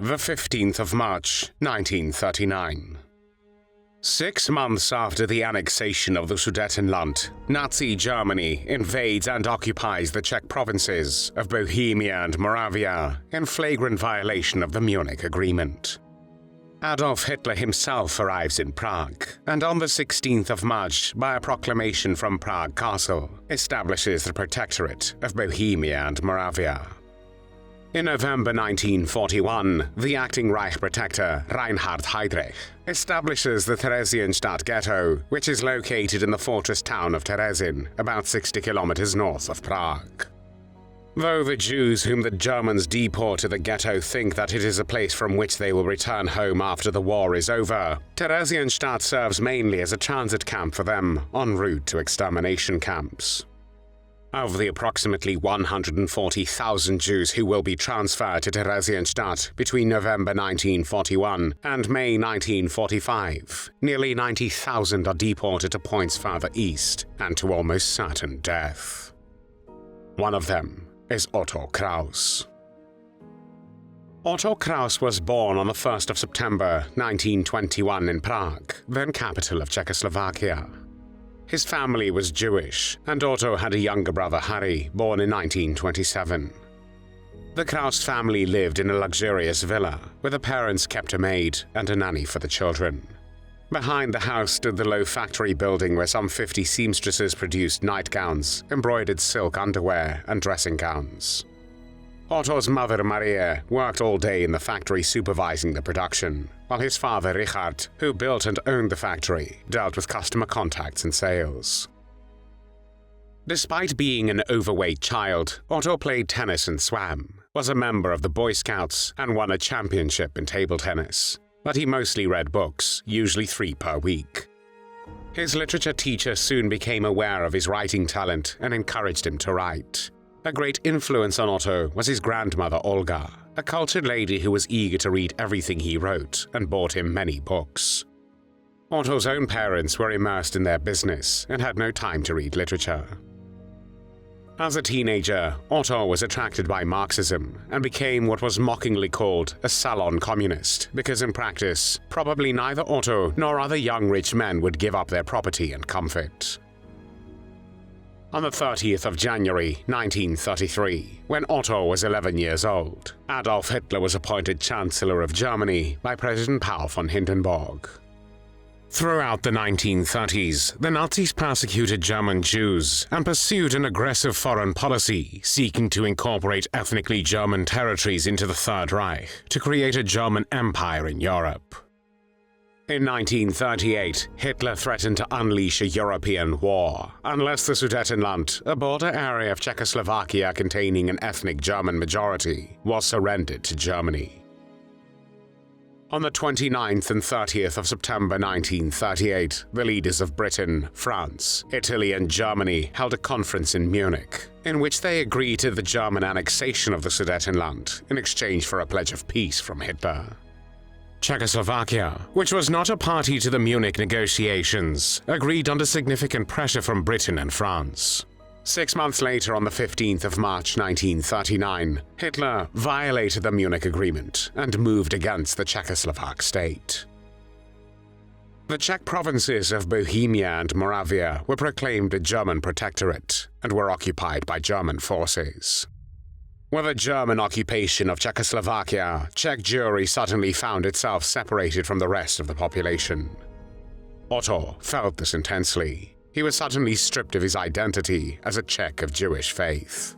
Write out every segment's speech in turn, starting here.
the 15th of March, 1939. 6 months after the annexation of the Sudetenland, Nazi Germany invades and occupies the Czech provinces of Bohemia and Moravia in flagrant violation of the Munich Agreement. Adolf Hitler himself arrives in Prague, and on the 16th of March, by a proclamation from Prague Castle, establishes the Protectorate of Bohemia and Moravia. In November 1941, the acting Reich Protector, Reinhard Heydrich, establishes the Theresienstadt Ghetto, which is located in the fortress town of Terezin, about 60 kilometers north of Prague. Though the Jews whom the Germans deport to the ghetto think that it is a place from which they will return home after the war is over, Theresienstadt serves mainly as a transit camp for them en route to extermination camps. Of the approximately 140,000 Jews who will be transferred to Theresienstadt between November 1941 and May 1945, nearly 90,000 are deported to points further east and to almost certain death. One of them is Otto Kraus. Otto Kraus was born on the 1st of September 1921 in Prague, then capital of Czechoslovakia. His family was Jewish, and Otto had a younger brother, Harry, born in 1927. The Kraus family lived in a luxurious villa, where the parents kept a maid and a nanny for the children. Behind the house stood the low factory building where some 50 seamstresses produced nightgowns, embroidered silk underwear, and dressing gowns. Otto's mother, Maria, worked all day in the factory supervising the production, while his father, Richard, who built and owned the factory, dealt with customer contacts and sales. Despite being an overweight child, Otto played tennis and swam, was a member of the Boy Scouts, and won a championship in table tennis. But he mostly read books, usually 3 per week. His literature teacher soon became aware of his writing talent and encouraged him to write. A great influence on Otto was his grandmother Olga, a cultured lady who was eager to read everything he wrote and bought him many books. Otto's own parents were immersed in their business and had no time to read literature. As a teenager, Otto was attracted by Marxism and became what was mockingly called a salon communist, because in practice, probably neither Otto nor other young rich men would give up their property and comfort. On the 30th of January 1933, when Otto was 11 years old, Adolf Hitler was appointed Chancellor of Germany by President Paul von Hindenburg. Throughout the 1930s, the Nazis persecuted German Jews and pursued an aggressive foreign policy seeking to incorporate ethnically German territories into the Third Reich to create a German empire in Europe. In 1938, Hitler threatened to unleash a European war unless the Sudetenland, a border area of Czechoslovakia containing an ethnic German majority, was surrendered to Germany. On the 29th and 30th of September 1938, the leaders of Britain, France, Italy and Germany held a conference in Munich, in which they agreed to the German annexation of the Sudetenland in exchange for a pledge of peace from Hitler. Czechoslovakia, which was not a party to the Munich negotiations, agreed under significant pressure from Britain and France. 6 months later, on the 15th of March 1939, Hitler violated the Munich Agreement and moved against the Czechoslovak state. The Czech provinces of Bohemia and Moravia were proclaimed a German protectorate and were occupied by German forces. With the German occupation of Czechoslovakia, Czech Jewry suddenly found itself separated from the rest of the population. Otto felt this intensely. He was suddenly stripped of his identity as a Czech of Jewish faith.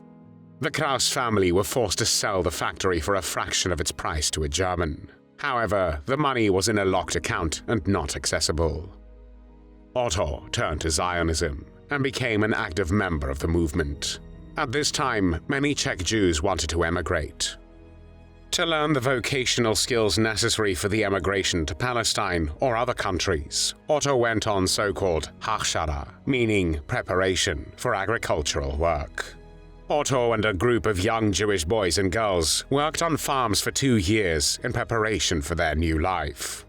The Kraus family were forced to sell the factory for a fraction of its price to a German. However, the money was in a locked account and not accessible. Otto turned to Zionism and became an active member of the movement. At this time, many Czech Jews wanted to emigrate. To learn the vocational skills necessary for the emigration to Palestine or other countries, Otto went on so-called Hachschara, meaning preparation for agricultural work. Otto and a group of young Jewish boys and girls worked on farms for 2 years in preparation for their new life.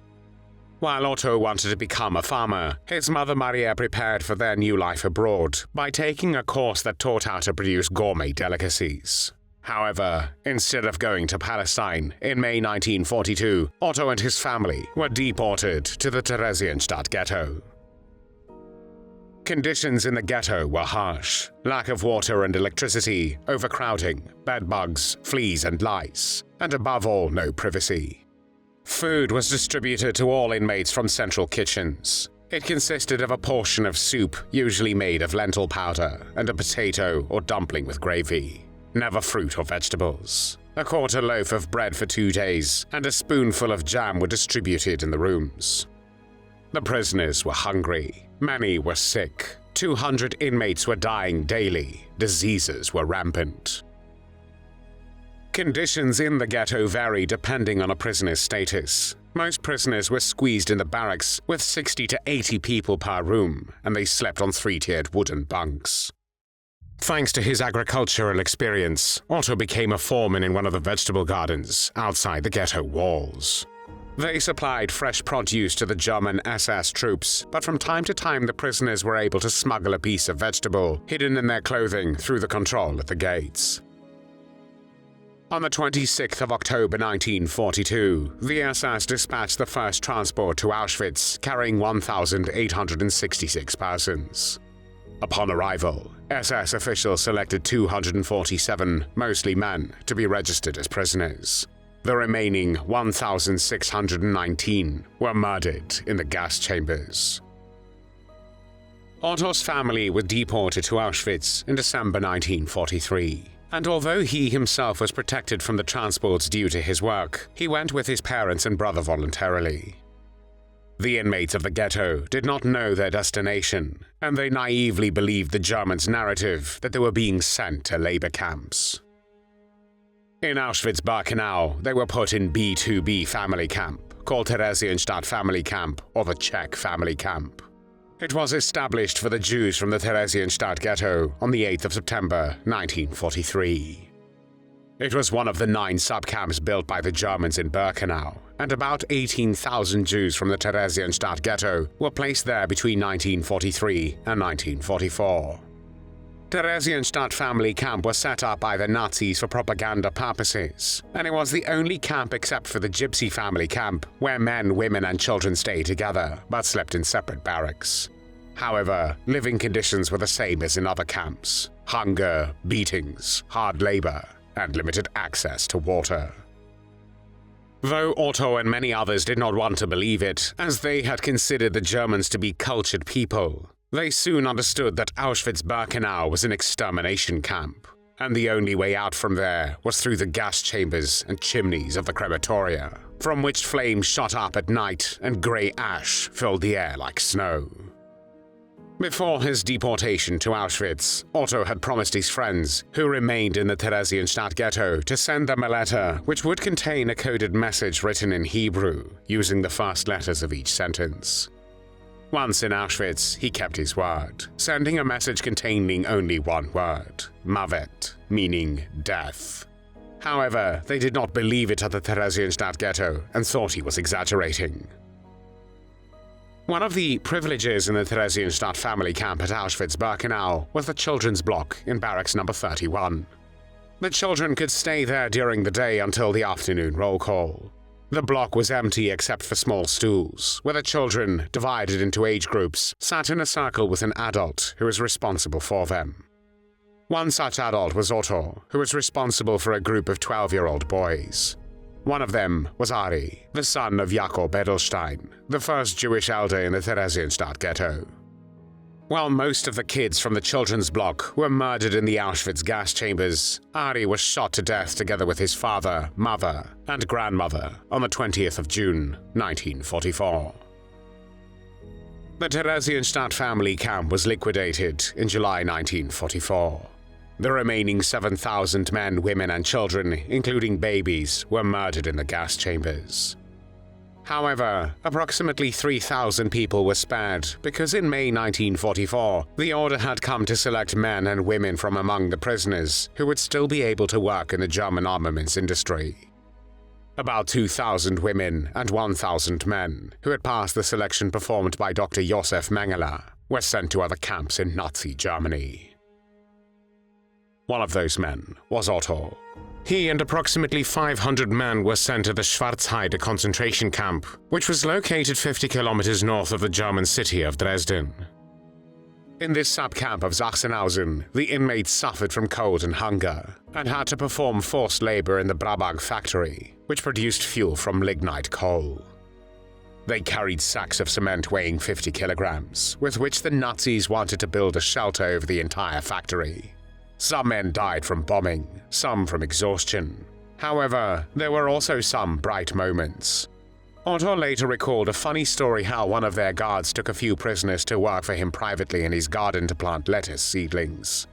While Otto wanted to become a farmer, his mother Maria prepared for their new life abroad by taking a course that taught how to produce gourmet delicacies. However, instead of going to Palestine in May 1942, Otto and his family were deported to the Theresienstadt Ghetto. Conditions in the ghetto were harsh: lack of water and electricity, overcrowding, bedbugs, fleas and lice, and above all, no privacy. Food was distributed to all inmates from central kitchens. It consisted of a portion of soup, usually made of lentil powder, and a potato or dumpling with gravy. Never fruit or vegetables. A quarter loaf of bread for 2 days, and a spoonful of jam were distributed in the rooms. The prisoners were hungry. Many were sick. 200 inmates were dying daily. Diseases were rampant. Conditions in the ghetto vary depending on a prisoner's status. Most prisoners were squeezed in the barracks with 60 to 80 people per room, and they slept on 3-tiered wooden bunks. Thanks to his agricultural experience, Otto became a foreman in one of the vegetable gardens outside the ghetto walls. They supplied fresh produce to the German SS troops, but from time to time the prisoners were able to smuggle a piece of vegetable hidden in their clothing through the control at the gates. On the 26th of October 1942, the SS dispatched the first transport to Auschwitz carrying 1,866 persons. Upon arrival, SS officials selected 247, mostly men, to be registered as prisoners. The remaining 1,619 were murdered in the gas chambers. Otto's family were deported to Auschwitz in December 1943, and although he himself was protected from the transports due to his work, he went with his parents and brother voluntarily. The inmates of the ghetto did not know their destination, and they naively believed the Germans' narrative that they were being sent to labor camps. In Auschwitz-Birkenau, they were put in B2B family camp, called Theresienstadt Family Camp or the Czech Family Camp. It was established for the Jews from the Theresienstadt Ghetto on the 8th of September 1943. It was one of the 9 subcamps built by the Germans in Birkenau, and about 18,000 Jews from the Theresienstadt Ghetto were placed there between 1943 and 1944. Theresienstadt Family Camp was set up by the Nazis for propaganda purposes, and it was the only camp except for the Gypsy Family Camp where men, women and children stayed together but slept in separate barracks. However, living conditions were the same as in other camps: hunger, beatings, hard labor, and limited access to water. Though Otto and many others did not want to believe it, as they had considered the Germans to be cultured people, they soon understood that Auschwitz-Birkenau was an extermination camp, and the only way out from there was through the gas chambers and chimneys of the crematoria, from which flames shot up at night and grey ash filled the air like snow. Before his deportation to Auschwitz, Otto had promised his friends, who remained in the Theresienstadt Ghetto, to send them a letter which would contain a coded message written in Hebrew, using the first letters of each sentence. Once in Auschwitz, he kept his word, sending a message containing only one word, Mavet, meaning death. However, they did not believe it at the Theresienstadt Ghetto and thought he was exaggerating. One of the privileges in the Theresienstadt family camp at Auschwitz-Birkenau was the children's block in barracks number 31. The children could stay there during the day until the afternoon roll call. The block was empty except for small stools, where the children, divided into age groups, sat in a circle with an adult who was responsible for them. One such adult was Otto, who was responsible for a group of 12-year-old boys. One of them was Ari, the son of Jakob Edelstein, the first Jewish elder in the Theresienstadt Ghetto. While most of the kids from the children's block were murdered in the Auschwitz gas chambers, Ari was shot to death together with his father, mother, and grandmother on the 20th of June, 1944. The Theresienstadt family camp was liquidated in July 1944. The remaining 7,000 men, women, and children, including babies, were murdered in the gas chambers. However, approximately 3,000 people were spared because in May 1944, the order had come to select men and women from among the prisoners who would still be able to work in the German armaments industry. About 2,000 women and 1,000 men, who had passed the selection performed by Dr. Josef Mengele, were sent to other camps in Nazi Germany. One of those men was Otto. He and approximately 500 men were sent to the Schwarzheide concentration camp, which was located 50 kilometers north of the German city of Dresden. In this sub-camp of Sachsenhausen, the inmates suffered from cold and hunger, and had to perform forced labor in the Brabag factory, which produced fuel from lignite coal. They carried sacks of cement weighing 50 kilograms, with which the Nazis wanted to build a shelter over the entire factory. Some men died from bombing, some from exhaustion. However, there were also some bright moments. Otto later recalled a funny story how one of their guards took a few prisoners to work for him privately in his garden to plant lettuce seedlings.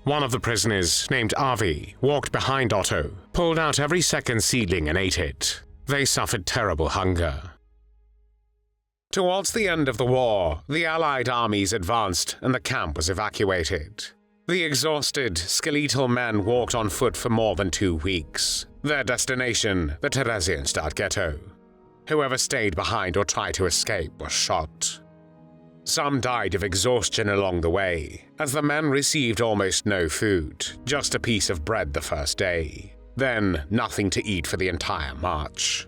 One of the prisoners, named Avi, walked behind Otto, pulled out every second seedling and ate it. They suffered terrible hunger. Towards the end of the war, the Allied armies advanced and the camp was evacuated. The exhausted, skeletal men walked on foot for more than 2 weeks. Their destination, the Theresienstadt Ghetto. Whoever stayed behind or tried to escape was shot. Some died of exhaustion along the way, as the men received almost no food, just a piece of bread the first day. Then, nothing to eat for the entire march.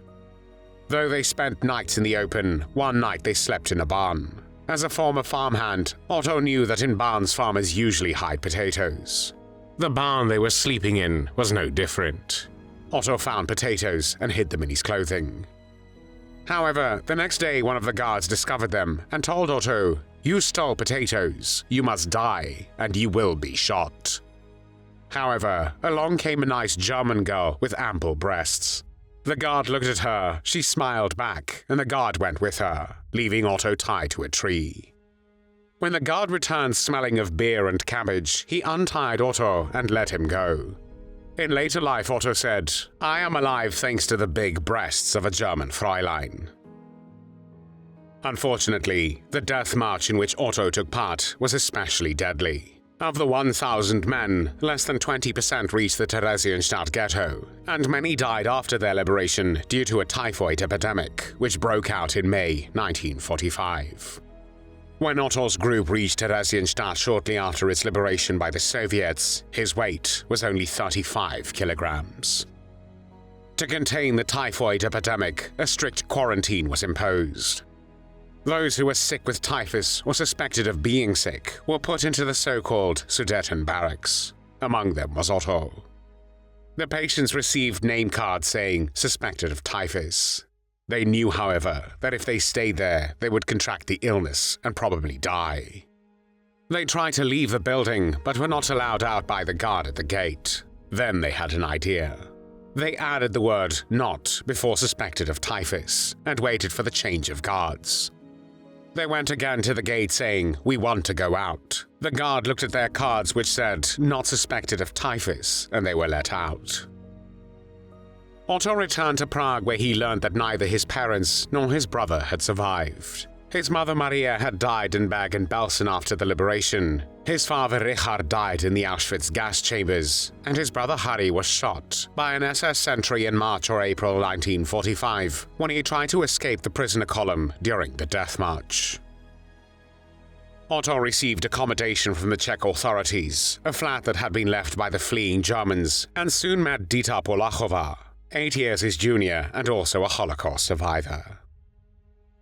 Though they spent nights in the open, one night they slept in a barn. As a former farmhand, Otto knew that in barns farmers usually hide potatoes. The barn they were sleeping in was no different. Otto found potatoes and hid them in his clothing. However, the next day one of the guards discovered them and told Otto, "You stole potatoes, you must die, and you will be shot." However, along came a nice German girl with ample breasts. The guard looked at her, she smiled back, and the guard went with her, leaving Otto tied to a tree. When the guard returned smelling of beer and cabbage, he untied Otto and let him go. In later life, Otto said, "I am alive thanks to the big breasts of a German Fräulein." Unfortunately, the death march in which Otto took part was especially deadly. Of the 1,000 men, less than 20% reached the Theresienstadt Ghetto, and many died after their liberation due to a typhoid epidemic, which broke out in May 1945. When Otto's group reached Theresienstadt shortly after its liberation by the Soviets, his weight was only 35 kilograms. To contain the typhoid epidemic, a strict quarantine was imposed. Those who were sick with typhus or suspected of being sick were put into the so-called Sudeten barracks. Among them was Otto. The patients received name cards saying "suspected of typhus." They knew, however, that if they stayed there, they would contract the illness and probably die. They tried to leave the building, but were not allowed out by the guard at the gate. Then they had an idea. They added the word "not" before "suspected of typhus" and waited for the change of guards. They went again to the gate saying, "We want to go out." The guard looked at their cards which said, "Not suspected of typhus," and they were let out. Otto returned to Prague where he learned that neither his parents nor his brother had survived. His mother Maria had died in Bergen-Belsen after the liberation. His father Richard died in the Auschwitz gas chambers, and his brother Harry was shot by an SS sentry in March or April 1945 when he tried to escape the prisoner column during the death march. Otto received accommodation from the Czech authorities, a flat that had been left by the fleeing Germans, and soon met Dita Polachova, 8 years his junior and also a Holocaust survivor.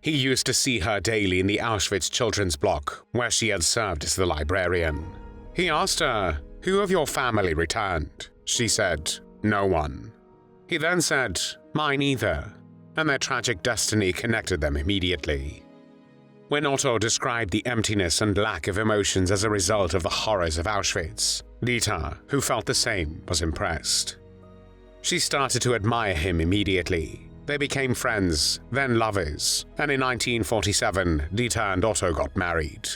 He used to see her daily in the Auschwitz children's block, where she had served as the librarian. He asked her, "Who of your family returned?" She said, "No one." He then said, "Mine either," and their tragic destiny connected them immediately. When Otto described the emptiness and lack of emotions as a result of the horrors of Auschwitz, Dita, who felt the same, was impressed. She started to admire him immediately. They became friends, then lovers, and in 1947, Dita and Otto got married.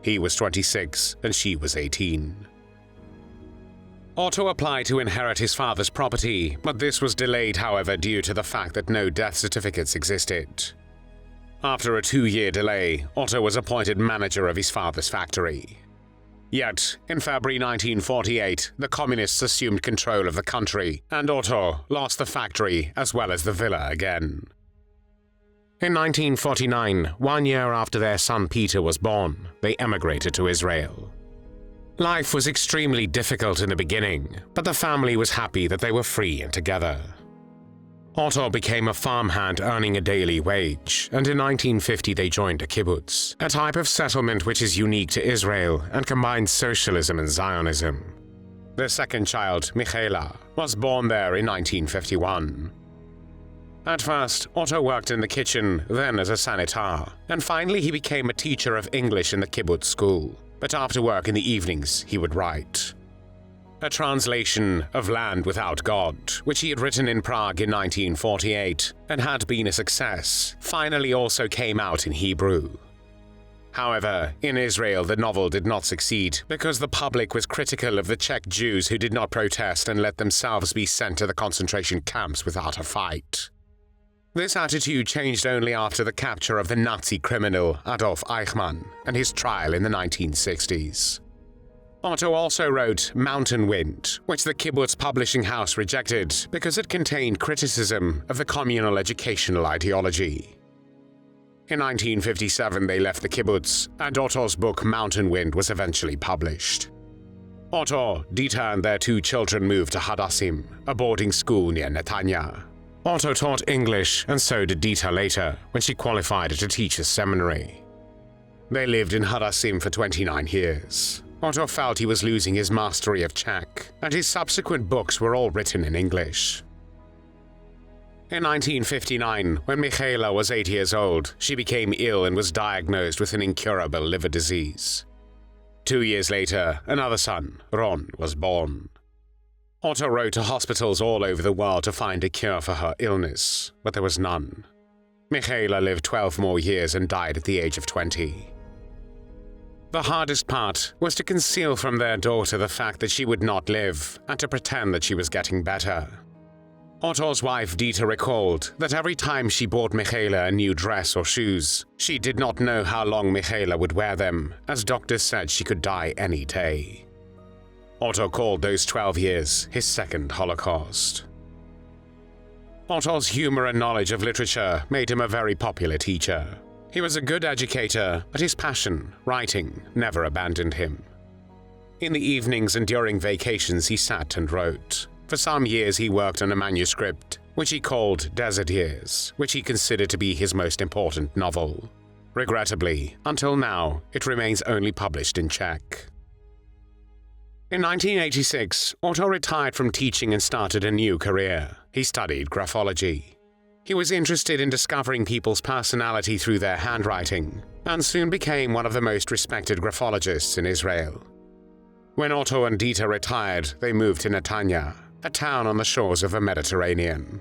He was 26 and she was 18. Otto applied to inherit his father's property, but this was delayed, however, due to the fact that no death certificates existed. After a 2-year delay, Otto was appointed manager of his father's factory. Yet, in February 1948, the communists assumed control of the country, and Otto lost the factory as well as the villa again. In 1949, 1 year after their son Peter was born, they emigrated to Israel. Life was extremely difficult in the beginning, but the family was happy that they were free and together. Otto became a farmhand earning a daily wage, and in 1950 they joined a kibbutz, a type of settlement which is unique to Israel and combines socialism and Zionism. Their second child, Michaela, was born there in 1951. At first, Otto worked in the kitchen, then as a sanitar, and finally he became a teacher of English in the kibbutz school. But after work in the evenings, he would write. A translation of Land Without God, which he had written in Prague in 1948 and had been a success, finally also came out in Hebrew. However, in Israel the novel did not succeed because the public was critical of the Czech Jews who did not protest and let themselves be sent to the concentration camps without a fight. This attitude changed only after the capture of the Nazi criminal Adolf Eichmann and his trial in the 1960s. Otto also wrote Mountain Wind, which the kibbutz publishing house rejected because it contained criticism of the communal educational ideology. In 1957 they left the kibbutz, and Otto's book Mountain Wind was eventually published. Otto, Dita and their 2 children moved to Hadassim, a boarding school near Netanya. Otto taught English, and so did Dita later, when she qualified at a teacher's seminary. They lived in Hadassim for 29 years. Otto felt he was losing his mastery of Czech, and his subsequent books were all written in English. In 1959, when Michaela was 8 years old, she became ill and was diagnosed with an incurable liver disease. 2 years later, another son, Ron, was born. Otto wrote to hospitals all over the world to find a cure for her illness, but there was none. Michaela lived 12 more years and died at the age of 20. The hardest part was to conceal from their daughter the fact that she would not live and to pretend that she was getting better. Otto's wife Dita recalled that every time she bought Michaela a new dress or shoes, she did not know how long Michaela would wear them, as doctors said she could die any day. Otto called those 12 years his second Holocaust. Otto's humor and knowledge of literature made him a very popular teacher. He was a good educator, but his passion, writing, never abandoned him. In the evenings and during vacations he sat and wrote. For some years he worked on a manuscript, which he called Desert Years, which he considered to be his most important novel. Regrettably, until now, it remains only published in Czech. In 1986, Otto retired from teaching and started a new career. He studied graphology. He was interested in discovering people's personality through their handwriting, and soon became one of the most respected graphologists in Israel. When Otto and Dita retired, they moved to Netanya, a town on the shores of the Mediterranean.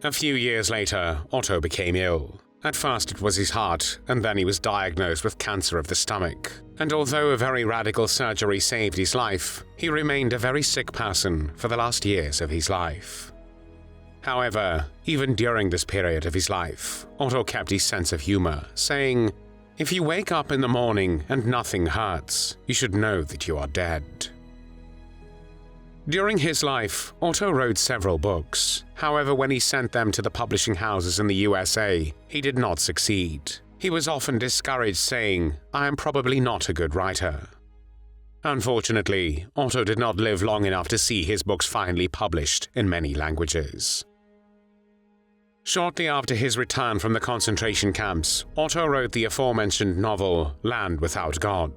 A few years later, Otto became ill. At first it was his heart, and then he was diagnosed with cancer of the stomach. And although a very radical surgery saved his life, he remained a very sick person for the last years of his life. However, even during this period of his life, Otto kept his sense of humor, saying, "If you wake up in the morning and nothing hurts, you should know that you are dead." During his life, Otto wrote several books. However, when he sent them to the publishing houses in the USA, he did not succeed. He was often discouraged, saying, "I am probably not a good writer." Unfortunately, Otto did not live long enough to see his books finally published in many languages. Shortly after his return from the concentration camps, Otto wrote the aforementioned novel Land Without God,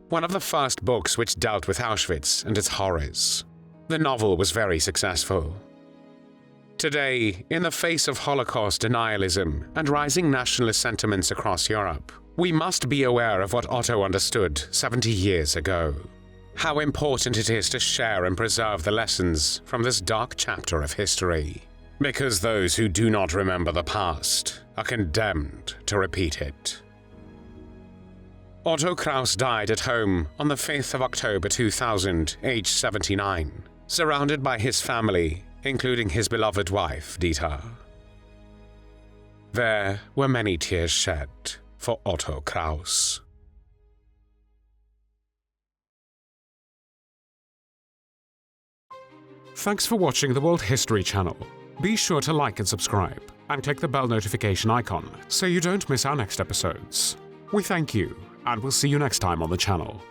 one of the first books which dealt with Auschwitz and its horrors. The novel was very successful. Today, in the face of Holocaust denialism and rising nationalist sentiments across Europe, we must be aware of what Otto understood 70 years ago. How important it is to share and preserve the lessons from this dark chapter of history. Because those who do not remember the past are condemned to repeat it. Otto Kraus died at home on the 5th of October 2000, aged 79, surrounded by his family, including his beloved wife, Dita. There were many tears shed for Otto Kraus. Thanks for watching the World History Channel. Be sure to like and subscribe, and click the bell notification icon so you don't miss our next episodes. We thank you, and we'll see you next time on the channel.